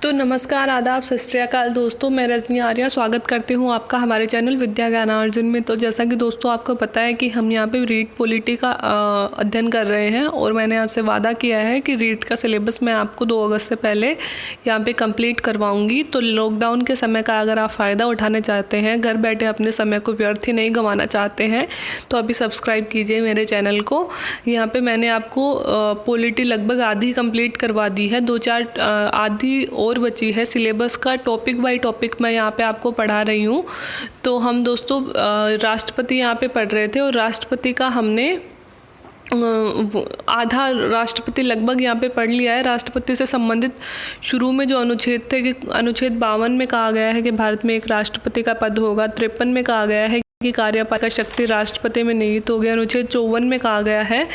तो नमस्कार, आदाब, सत श्री अकाल दोस्तों। मैं रजनी आर्या स्वागत करती हूँ आपका हमारे चैनल विद्या ज्ञानार्जन में। तो जैसा कि दोस्तों आपको पता है कि हम यहाँ पे रीट पॉलिटी का अध्ययन कर रहे हैं और मैंने आपसे वादा किया है कि रीट का सिलेबस मैं आपको 2 अगस्त से पहले यहाँ पे कंप्लीट करवाऊँगी। तो लॉकडाउन के समय का अगर आप फ़ायदा उठाना चाहते हैं, घर बैठे अपने समय को व्यर्थ ही नहीं गंवाना चाहते हैं, तो अभी सब्सक्राइब कीजिए मेरे चैनल को। यहाँ पर मैंने आपको पॉलिटी लगभग आधी कंप्लीट करवा दी है, 2-4 आधी और बची है। सिलेबस का टॉपिक बाय टॉपिक मैं यहाँ पे आपको पढ़ा रही हूँ। तो हम दोस्तों राष्ट्रपति यहाँ पे पढ़ रहे थे और राष्ट्रपति का हमने आधा राष्ट्रपति लगभग यहाँ पे पढ़ लिया है। राष्ट्रपति से संबंधित शुरू में जो अनुच्छेद थे कि अनुच्छेद 52 में कहा गया है कि भारत में एक राष्ट्रपति का पद होगा। 53 में कहा गया है कि कार्यपालिका शक्ति राष्ट्रपति में निहित हो गया। अनुच्छेद 54 में कहा गया है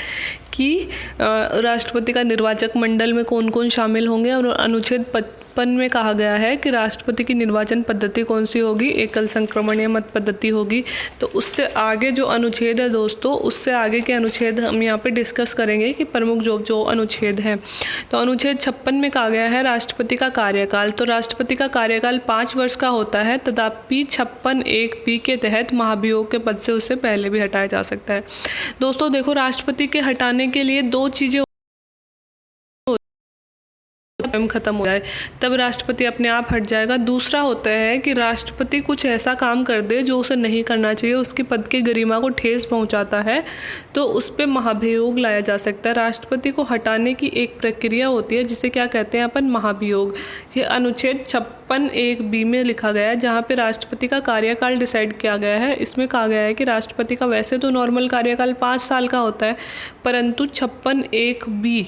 कि राष्ट्रपति का निर्वाचक मंडल में कौन कौन शामिल होंगे और अनुच्छेद 55 में कहा गया है कि राष्ट्रपति की निर्वाचन पद्धति कौन सी होगी, एकल संक्रमण या मत पद्धति होगी। तो उससे आगे जो अनुच्छेद है दोस्तों, उससे आगे के अनुच्छेद हम यहाँ पे डिस्कस करेंगे कि प्रमुख जो अनुच्छेद हैं। तो अनुच्छेद 56 में कहा गया है राष्ट्रपति का कार्यकाल। तो राष्ट्रपति का कार्यकाल 5 वर्ष का होता है, तथापि 56(1)(b) के तहत महाभियोग के पद से उसे पहले भी हटाया जा सकता है। दोस्तों देखो, राष्ट्रपति के हटाने के लिए 2 चीज़ें खत्म हो जाए तब राष्ट्रपति अपने आप हट जाएगा। दूसरा होता है कि राष्ट्रपति कुछ ऐसा काम कर दे जो उसे नहीं करना चाहिए, उसके पद की गरिमा को ठेस पहुंचाता है, तो उस पर महाभियोग लाया जा सकता है। राष्ट्रपति को हटाने की एक प्रक्रिया होती है जिसे क्या कहते हैं अपन, महाभियोग। ये अनुच्छेद 56(1)(b) में लिखा गया है, जहाँ पे राष्ट्रपति का कार्यकाल डिसाइड किया गया है। इसमें कहा गया है कि राष्ट्रपति का वैसे तो नॉर्मल कार्यकाल 5 साल का होता है, परंतु 56(1)(b)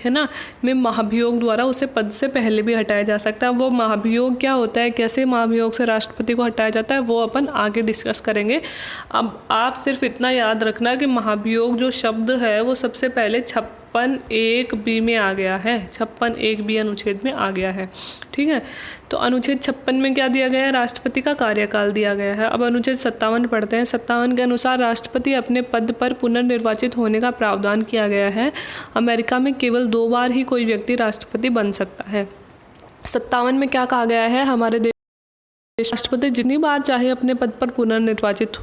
है ना, में महाभियोग द्वारा उसे पद से पहले भी हटाया जा सकता है। वो महाभियोग क्या होता है, कैसे महाभियोग से राष्ट्रपति को हटाया जाता है, वो अपन आगे डिस्कस करेंगे। अब आप सिर्फ इतना याद रखना कि महाभियोग जो शब्द है वो सबसे पहले 56(1)(b) में आ गया है, 56(1)(b) अनुच्छेद में आ गया है, ठीक है। तो अनुच्छेद 56 में क्या दिया गया है, राष्ट्रपति का कार्यकाल दिया गया है। अब अनुच्छेद 57 पढ़ते हैं। 57 के अनुसार राष्ट्रपति अपने पद पर पुनर्निर्वाचित होने का प्रावधान किया गया है। अमेरिका में केवल 2 बार ही कोई व्यक्ति राष्ट्रपति बन सकता है। 57 में क्या कहा गया है, हमारे देश राष्ट्रपति जितनी बार चाहे अपने पद पर पुनर्निर्वाचित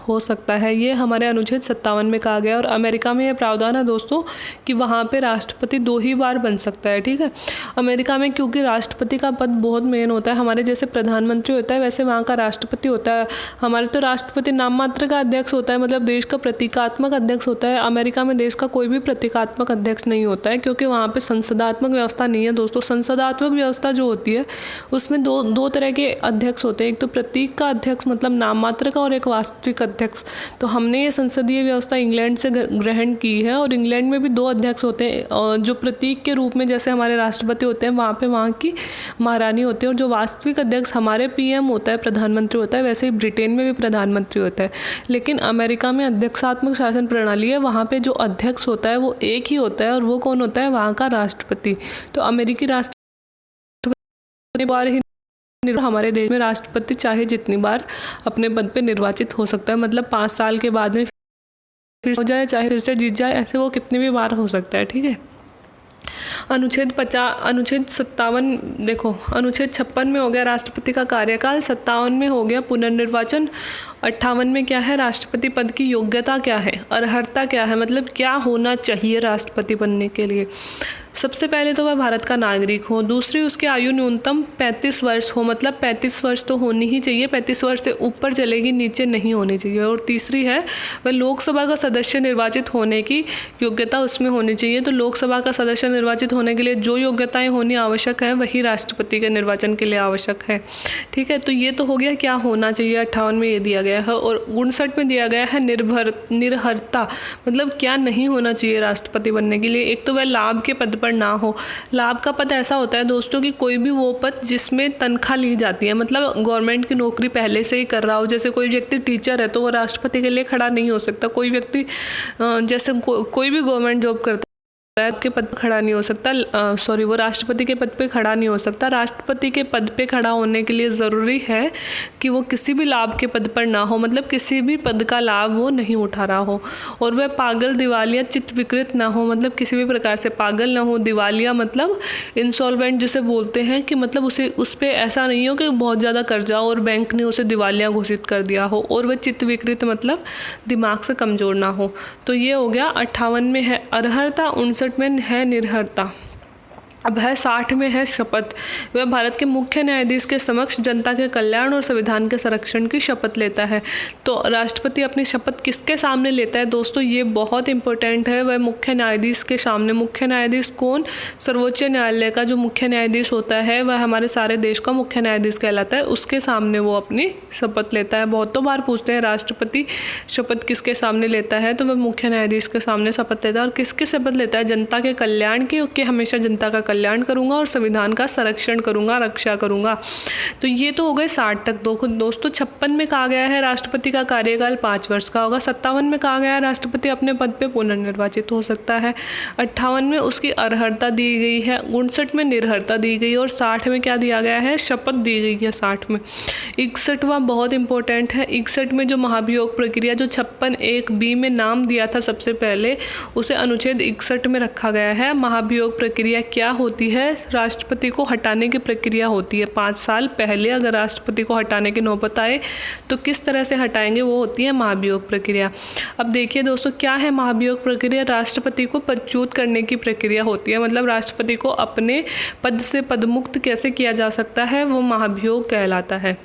हो सकता है, ये हमारे अनुच्छेद 57 में कहा गया। और अमेरिका में यह प्रावधान है दोस्तों कि वहाँ पे राष्ट्रपति 2 ही बार बन सकता है, ठीक है। अमेरिका में क्योंकि राष्ट्रपति का पद बहुत मेन होता है, हमारे जैसे प्रधानमंत्री होता है वैसे वहाँ का राष्ट्रपति होता है। हमारे तो राष्ट्रपति नाम मात्र का अध्यक्ष होता है, मतलब देश का प्रतीकात्मक अध्यक्ष होता है। अमेरिका में देश का कोई भी प्रतीकात्मक अध्यक्ष नहीं होता है, क्योंकि वहाँ पर संसदात्मक व्यवस्था नहीं है दोस्तों। संसदात्मक व्यवस्था जो होती है उसमें दो तरह के अध्यक्ष होते हैं, एक तो प्रतीक का अध्यक्ष मतलब नाम मात्र का, और एक वास्तविक अध्यक्ष। तो हमने ये संसदीय व्यवस्था इंग्लैंड से ग्रहण की है, और इंग्लैंड में भी 2 अध्यक्ष होते हैं जो प्रतीक के रूप में, जैसे हमारे राष्ट्रपति होते हैं वहाँ पे वहाँ की महारानी होती है, और जो वास्तविक अध्यक्ष हमारे PM होता है, प्रधानमंत्री होता है, वैसे ही ब्रिटेन में भी प्रधानमंत्री होता है। लेकिन अमेरिका में अध्यक्षात्मक शासन प्रणाली है, वहाँ पे जो अध्यक्ष होता है वो एक ही होता है, और वो कौन होता है, वहाँ का राष्ट्रपति। तो अमेरिकी राष्ट्रपति बार ही हमारे देश में राष्ट्रपति चाहे जितनी बार अपने पद पे निर्वाचित हो सकता है, मतलब 5 साल के बाद में फिर हो जाए, चाहे फिर से जीत जाए, ऐसे वो कितनी भी बार हो सकता है, ठीक है। अनुच्छेद 57 देखो, अनुच्छेद 56 में हो गया राष्ट्रपति का कार्यकाल, 57 में हो गया पुनर्निर्वाचन, 58 में क्या है, राष्ट्रपति पद की योग्यता क्या है, अर्हता क्या है, मतलब क्या होना चाहिए राष्ट्रपति बनने के लिए। सबसे पहले तो वह भारत का नागरिक हो, दूसरी उसकी आयु न्यूनतम 35 वर्ष हो, मतलब 35 वर्ष तो होनी ही चाहिए, 35 वर्ष से ऊपर चलेगी, नीचे नहीं होनी चाहिए। और तीसरी है वह लोकसभा का सदस्य निर्वाचित होने की योग्यता उसमें होनी चाहिए। तो लोकसभा का सदस्य निर्वाचित होने के लिए जो योग्यताएं होनी आवश्यक है वही राष्ट्रपति के निर्वाचन के लिए आवश्यक है, ठीक है। तो ये तो हो गया क्या होना चाहिए, 58 में ये दिया गया है। और 59 में दिया गया है निर्भरता, मतलब क्या नहीं होना चाहिए राष्ट्रपति बनने के लिए। एक तो वह लाभ के पद पर ना हो। लाभ का पद ऐसा होता है दोस्तों कि कोई भी वो पद जिसमें तनख्वाह ली जाती है, मतलब गवर्नमेंट की नौकरी पहले से ही कर रहा हो। जैसे कोई व्यक्ति टीचर है तो वो राष्ट्रपति के लिए खड़ा नहीं हो सकता। कोई व्यक्ति जैसे कोई भी गवर्नमेंट जॉब करता के पद पे खड़ा नहीं हो सकता, वो राष्ट्रपति के पद पे खड़ा नहीं हो सकता। राष्ट्रपति के पद पे खड़ा होने के लिए ज़रूरी है कि वो किसी भी लाभ के पद पर ना हो, मतलब किसी भी पद का लाभ वो नहीं उठा रहा हो, और वह पागल, दिवालिया, चित्त विकृत ना हो, मतलब किसी भी प्रकार से पागल ना हो। दिवालिया मतलब इंसॉल्वेंट जिसे बोलते हैं, कि मतलब उस पर ऐसा नहीं हो कि बहुत ज़्यादा कर्जा और बैंक ने उसे दिवालिया घोषित कर दिया हो। और वह चित्त विकृत मतलब दिमाग से कमज़ोर ना हो। तो ये हो गया। 58 में है अर्हता, 59 में है निर्हरता। अब है 60 में है शपथ। वह भारत के मुख्य न्यायाधीश के समक्ष जनता के कल्याण और संविधान के संरक्षण की शपथ लेता है। तो राष्ट्रपति अपनी शपथ किसके सामने लेता है दोस्तों, ये बहुत इंपॉर्टेंट है। वह मुख्य न्यायाधीश के सामने। मुख्य न्यायाधीश कौन? सर्वोच्च न्यायालय का जो मुख्य न्यायाधीश होता है वह हमारे सारे देश का मुख्य न्यायाधीश कहलाता है। उसके सामने वो अपनी शपथ लेता है। बहुतों बार पूछते हैं राष्ट्रपति शपथ किसके सामने लेता है, तो वह मुख्य न्यायाधीश के सामने शपथ लेता है। और किसकी शपथ लेता है? जनता के कल्याण की, कि हमेशा जनता का कल्याण करूंगा और संविधान का संरक्षण करूंगा, रक्षा करूंगा। तो ये तो हो गए 60 तक। दोस्तों 56 में कहा गया है राष्ट्रपति का कार्यकाल 5 वर्ष का होगा। 57 में कहा गया है राष्ट्रपति अपने पद पे पुनर्निर्वाचित हो सकता है। 58 में उसकी अर्हता दी गई है। 59 में निर्हरता दी गई, और 60 में क्या दिया गया है? शपथ दी गई है 60 में। 61वां बहुत इंपॉर्टेंट है। 61 में जो महाभियोग प्रक्रिया, जो 56(1)(b) में नाम दिया था सबसे पहले, उसे अनुच्छेद 61 में रखा गया है। महाभियोग प्रक्रिया क्या होती है? राष्ट्रपति को हटाने की प्रक्रिया होती है। 5 साल पहले अगर राष्ट्रपति को हटाने की नौबत आए तो किस तरह से हटाएंगे, वो होती है महाभियोग प्रक्रिया। अब देखिए दोस्तों, क्या है महाभियोग प्रक्रिया? राष्ट्रपति को पदच्युत करने की प्रक्रिया होती है, मतलब राष्ट्रपति को अपने पद से पदमुक्त कैसे किया जा सकता है, वो महाभियोग कहलाता है।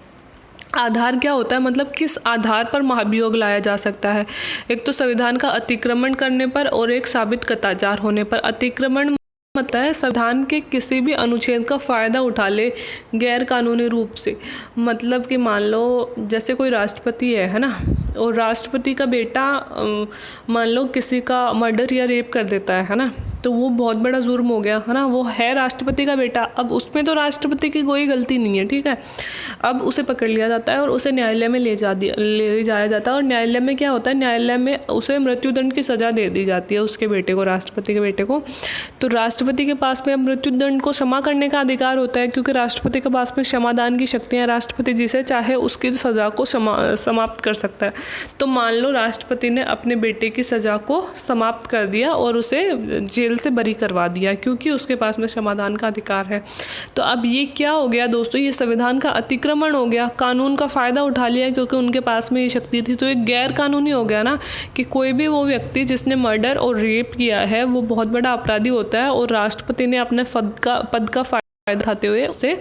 आधार क्या होता है, मतलब किस आधार पर महाभियोग लाया जा सकता है? एक तो संविधान का अतिक्रमण करने पर, और एक साबित कदाचार होने पर। अतिक्रमण मतलब है संविधान के किसी भी अनुच्छेद का फ़ायदा उठा ले गैर कानूनी रूप से। मतलब कि मान लो जैसे कोई राष्ट्रपति है ना, और राष्ट्रपति का बेटा मान लो किसी का मर्डर या रेप कर देता है ना, तो वो बहुत बड़ा जुर्म हो गया है ना। वो है राष्ट्रपति का बेटा, अब उसमें तो राष्ट्रपति की कोई गलती नहीं है, ठीक है। अब उसे पकड़ लिया जाता है और उसे न्यायालय में ले जाया जाता है। और न्यायालय में क्या होता है? न्यायालय में उसे मृत्युदंड की सज़ा दे दी जाती है उसके बेटे को, राष्ट्रपति के बेटे को। तो राष्ट्रपति के पास में मृत्युदंड को क्षमा करने का अधिकार होता है, क्योंकि राष्ट्रपति के पास में क्षमादान की शक्तियाँ। राष्ट्रपति जिसे चाहे उसकी सज़ा को समाप्त कर सकता है। तो मान लो राष्ट्रपति ने अपने बेटे की सज़ा को समाप्त कर दिया और उसे जेल से बरी करवा दिया, क्योंकि उसके पास में समाधान का अधिकार है। तो अब ये क्या हो गया दोस्तों? ये संविधान का अतिक्रमण हो गया। कानून का फ़ायदा उठा लिया क्योंकि उनके पास में ये शक्ति थी, तो ये गैर कानूनी हो गया ना, कि कोई भी वो व्यक्ति जिसने मर्डर और रेप किया है वो बहुत बड़ा अपराधी होता है, और राष्ट्रपति ने अपने पद का फ़ायदा उठाते हुए उसे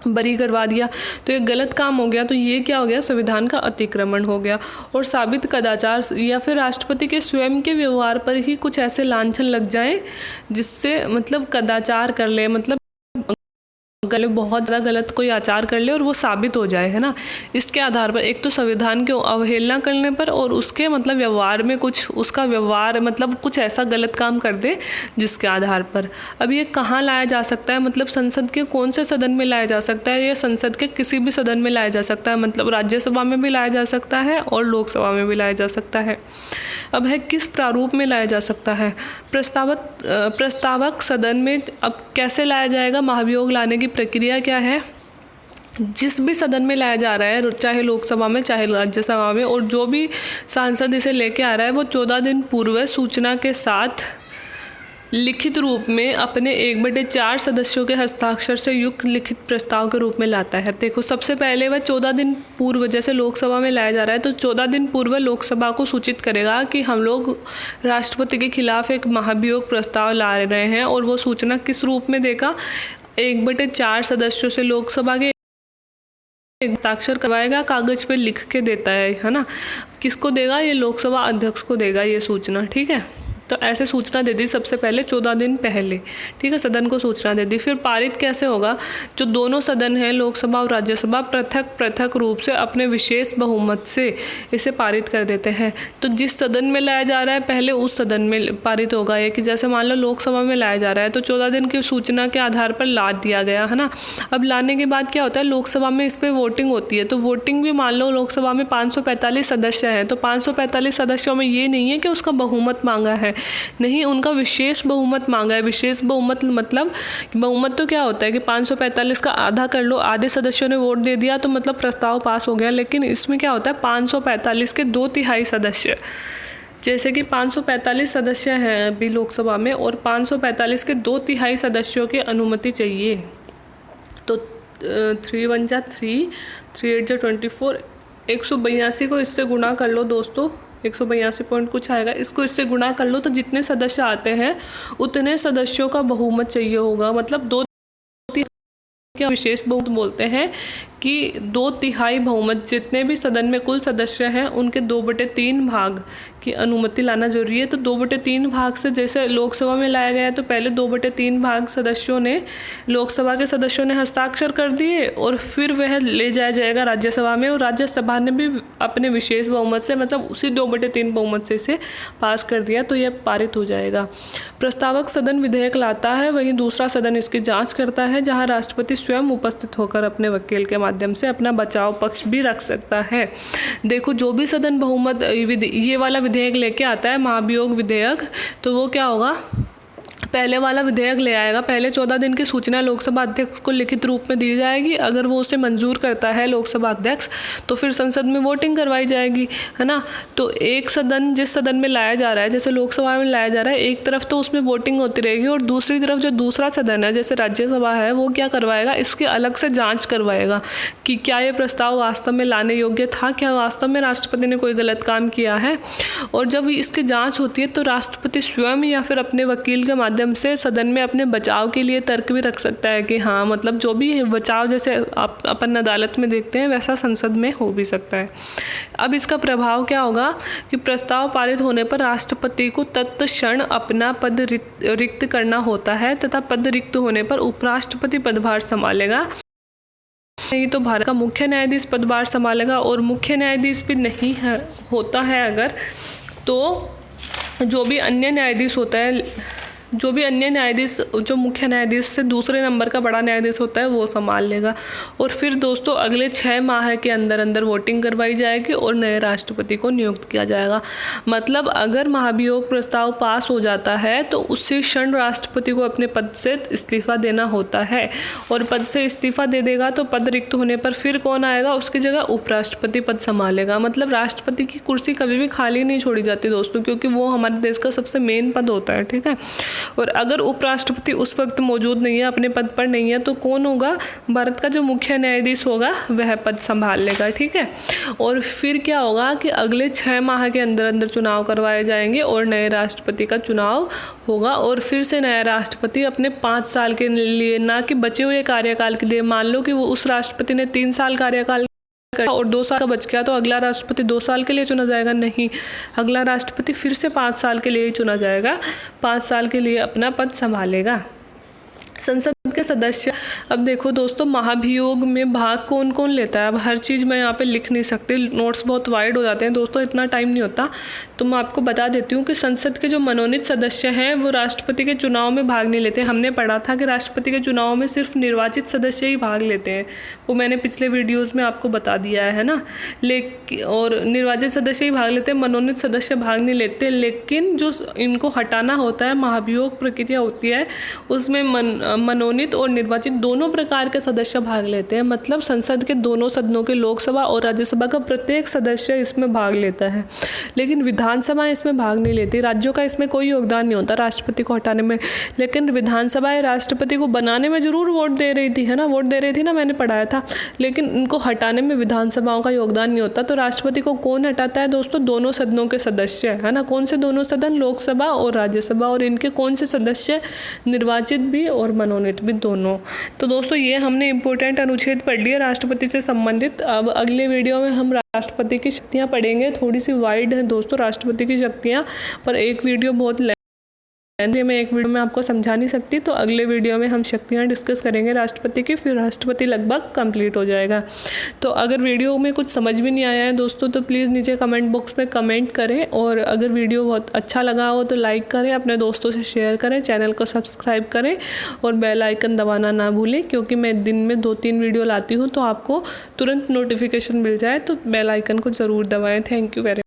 बरी करवा दिया। तो ये गलत काम हो गया। तो ये क्या हो गया? संविधान का अतिक्रमण हो गया। और साबित कदाचार, या फिर राष्ट्रपति के स्वयं के व्यवहार पर ही कुछ ऐसे लांछन लग जाएं जिससे मतलब कदाचार कर ले, मतलब बहुत ज़्यादा गलत कोई आचार कर ले और वो साबित हो जाए, है ना। इसके आधार पर एक तो संविधान की अवहेलना करने पर, और उसके मतलब व्यवहार में कुछ, उसका व्यवहार मतलब कुछ ऐसा गलत काम कर दे जिसके आधार पर। अब ये कहाँ लाया जा सकता है, मतलब संसद के कौन से सदन में लाया जा सकता है? ये संसद के किसी भी सदन में लाया जा सकता है, मतलब राज्यसभा में भी लाया जा सकता है और लोकसभा में भी लाया जा सकता है। अब है किस प्रारूप में लाया जा सकता है? प्रस्तावक सदन में। अब कैसे लाया जाएगा? महाभियोग लाने की प्रक्रिया क्या है? जिस भी सदन में लाया जा रहा है, चाहे लोकसभा में चाहे राज्यसभा में, और जो भी सांसद इसे लेके आ रहा है वो 14 दिन पूर्व सूचना के साथ लिखित रूप में अपने 1/4 सदस्यों के हस्ताक्षर से युक्त लिखित प्रस्ताव के रूप में लाता है। देखो सबसे पहले वह 14 दिन पूर्व, जैसे लोकसभा में लाया जा रहा है तो 14 दिन पूर्व लोकसभा को सूचित करेगा कि हम लोग राष्ट्रपति के खिलाफ एक महाभियोग प्रस्ताव ला रहे हैं, और वो सूचना किस रूप में देगा? 1/4 सदस्यों से लोकसभा के हस्ताक्षर करवाएगा, कागज पे लिख के देता है ना। किसको देगा? ये लोकसभा अध्यक्ष को देगा ये सूचना, ठीक है। तो ऐसे सूचना दे दी सबसे पहले 14 दिन पहले, ठीक है, सदन को सूचना दे दी। फिर पारित कैसे होगा? जो दोनों सदन हैं, लोकसभा और राज्यसभा, पृथक पृथक रूप से अपने विशेष बहुमत से इसे पारित कर देते हैं। तो जिस सदन में लाया जा रहा है पहले उस सदन में पारित होगा ये, कि जैसे मान लो लोकसभा में लाया जा रहा है तो 14 दिन की सूचना के आधार पर ला दिया गया, है ना। अब लाने के बाद क्या होता है? लोकसभा में इस पर वोटिंग होती है। तो वोटिंग भी मान लो लोकसभा में 545 सदस्य हैं, तो 545 सदस्यों में ये नहीं है कि उसका बहुमत मांगा है, नहीं, उनका विशेष बहुमत मांगा है। विशेष बहुमत मतलब बहुमत तो क्या होता है कि 545 का आधा कर लो, आधे सदस्यों ने वोट दे दिया तो मतलब प्रस्ताव पास हो गया। लेकिन इसमें क्या होता है 545 के 2/3 सदस्य, जैसे कि 545 सदस्य हैं अभी लोकसभा में और 545 के 2/3 सदस्यों की अनुमति चाहिए। तो 3 1 जा 3, 3 8 जा 24, 182 को इससे गुणा कर लो दोस्तों, 182 पॉइंट कुछ आएगा, इसको इससे गुणा कर लो तो जितने सदस्य आते हैं उतने सदस्यों का बहुमत चाहिए होगा। मतलब 2 क्या विशेष बहुमत बोलते हैं कि 2/3 बहुमत, जितने भी सदन में कुल सदस्य हैं उनके 2/3 भाग की अनुमति लाना जरूरी है। तो 2/3 भाग से जैसे लोकसभा में लाया गया है तो पहले 2/3 भाग सदस्यों ने, लोकसभा के सदस्यों ने हस्ताक्षर कर दिए और फिर वह ले जाया जाएगा राज्यसभा में और राज्यसभा ने भी अपने विशेष बहुमत से, मतलब उसी 2/3 बहुमत से इसे पास कर दिया तो यह पारित हो जाएगा। प्रस्तावक सदन विधेयक लाता है, वहीं दूसरा सदन इसकी जाँच करता है, जहाँ राष्ट्रपति स्वयं उपस्थित होकर अपने वकील के माध्यम से अपना बचाव पक्ष भी रख सकता है। देखो, जो भी सदन बहुमत ये वाला विधेयक लेके आता है, महाभियोग विधेयक, तो वो क्या होगा, पहले वाला विधेयक ले आएगा। पहले 14 दिन की सूचना लोकसभा अध्यक्ष को लिखित रूप में दी जाएगी। अगर वो उसे मंजूर करता है लोकसभा अध्यक्ष तो फिर संसद में वोटिंग करवाई जाएगी, है ना। तो एक सदन, जिस सदन में लाया जा रहा है, जैसे लोकसभा में लाया जा रहा है, एक तरफ तो उसमें वोटिंग होती रहेगी और दूसरी तरफ जो दूसरा सदन है जैसे राज्यसभा है वो क्या करवाएगा, इसके अलग से जाँच करवाएगा कि क्या ये प्रस्ताव वास्तव में लाने योग्य था, क्या वास्तव में राष्ट्रपति ने कोई गलत काम किया है। और जब इसकी जाँच होती है तो राष्ट्रपति स्वयं या फिर अपने वकील के माध्यम से सदन में अपने बचाव के लिए तर्क भी रख सकता है कि हाँ, मतलब जो भी बचाव जैसे अपन अदालत में देखते हैं वैसा संसद में हो भी सकता है। अब इसका प्रभाव क्या होगा कि प्रस्ताव पारित होने पर राष्ट्रपति को तत्क्षण अपना पद रिक्त करना होता है तथा पद रिक्त होने पर उपराष्ट्रपति पदभार संभालेगा। नहीं तो भारत का मुख्य न्यायाधीश पदभार संभालेगा और मुख्य न्यायाधीश भी नहीं है, होता है अगर, तो जो भी अन्य न्यायाधीश होता है, जो मुख्य न्यायाधीश से दूसरे नंबर का बड़ा न्यायाधीश होता है वो संभाल लेगा। और फिर दोस्तों अगले 6 माह के अंदर अंदर वोटिंग करवाई जाएगी और नए राष्ट्रपति को नियुक्त किया जाएगा। मतलब अगर महाभियोग प्रस्ताव पास हो जाता है तो उसी क्षण राष्ट्रपति को अपने पद से इस्तीफा देना होता है और पद से इस्तीफा दे देगा तो पद रिक्त होने पर फिर कौन आएगा, उसकी जगह उपराष्ट्रपति पद संभालेगा। मतलब राष्ट्रपति की कुर्सी कभी भी खाली नहीं छोड़ी जाती दोस्तों, क्योंकि वो हमारे देश का सबसे मेन पद होता है, ठीक है। और अगर उपराष्ट्रपति उस वक्त मौजूद नहीं है, अपने पद पर नहीं है, तो कौन होगा, भारत का जो मुख्य न्यायाधीश होगा वह पद संभाल लेगा, ठीक है। और फिर क्या होगा कि अगले 6 माह के अंदर अंदर चुनाव करवाए जाएंगे और नए राष्ट्रपति का चुनाव होगा और फिर से नया राष्ट्रपति अपने 5 साल के लिए, ना कि बचे हुए कार्यकाल के लिए, मान लो कि वो उस राष्ट्रपति ने 3 साल कार्यकाल और 2 साल का बच गया तो अगला राष्ट्रपति 2 साल के लिए चुना जाएगा, नहीं, अगला राष्ट्रपति फिर से 5 साल के लिए ही चुना जाएगा, 5 साल के लिए अपना पद संभालेगा। संसद के सदस्य, अब देखो दोस्तों महाभियोग में भाग कौन कौन लेता है। अब हर चीज़ मैं यहाँ पे लिख नहीं सकती, नोट्स बहुत वाइड हो जाते हैं दोस्तों, इतना टाइम नहीं होता, तो मैं आपको बता देती हूँ कि संसद के जो मनोनीत सदस्य हैं वो राष्ट्रपति के चुनाव में भाग नहीं लेते। हमने पढ़ा था कि राष्ट्रपति के चुनाव में सिर्फ निर्वाचित सदस्य ही भाग लेते हैं, वो मैंने पिछले वीडियोज़ में आपको बता दिया है ना। और निर्वाचित सदस्य ही भाग लेते हैं, मनोनीत सदस्य भाग नहीं लेते। लेकिन जो इनको हटाना होता है, महाभियोग प्रक्रिया होती है, उसमें मनोनीत और निर्वाचित दोनों प्रकार के सदस्य भाग लेते हैं। मतलब संसद के दोनों सदनों के, लोकसभा और राज्यसभा का प्रत्येक सदस्य इसमें भाग लेता है, लेकिन विधानसभा इसमें भाग नहीं लेती। राज्यों का इसमें कोई योगदान नहीं होता राष्ट्रपति को हटाने में, लेकिन विधानसभाएं राष्ट्रपति को बनाने में जरूर वोट दे रही थी, है ना, वोट दे रही थी ना, मैंने पढ़ाया था, लेकिन इनको हटाने में विधानसभाओं का योगदान नहीं होता। तो राष्ट्रपति को कौन हटाता है दोस्तों, दोनों सदनों के सदस्य, है ना। कौन से दोनों सदन, लोकसभा और राज्यसभा, और इनके कौन से सदस्य, निर्वाचित भी और मनोनीत भी दोनों। तो दोस्तों ये हमने इम्पोर्टेंट अनुच्छेद पढ़ लिए राष्ट्रपति से संबंधित। अब अगले वीडियो में हम राष्ट्रपति की शक्तियाँ पढ़ेंगे, थोड़ी सी वाइड है दोस्तों राष्ट्रपति की शक्तियाँ, पर एक वीडियो बहुत मैं एक वीडियो में आपको समझा नहीं सकती, तो अगले वीडियो में हम शक्तियाँ डिस्कस करेंगे राष्ट्रपति की, फिर राष्ट्रपति लगभग कंप्लीट हो जाएगा। तो अगर वीडियो में कुछ समझ भी नहीं आया है दोस्तों तो प्लीज़ नीचे कमेंट बॉक्स में कमेंट करें, और अगर वीडियो बहुत अच्छा लगा हो तो लाइक करें, अपने दोस्तों से शेयर करें, चैनल को सब्सक्राइब करें और बेल आइकन दबाना ना भूलें, क्योंकि मैं दिन में 2-3 वीडियो लाती हूँ तो आपको तुरंत नोटिफिकेशन मिल जाए, तो बेल आइकन को ज़रूर दबाएँ। Thank you very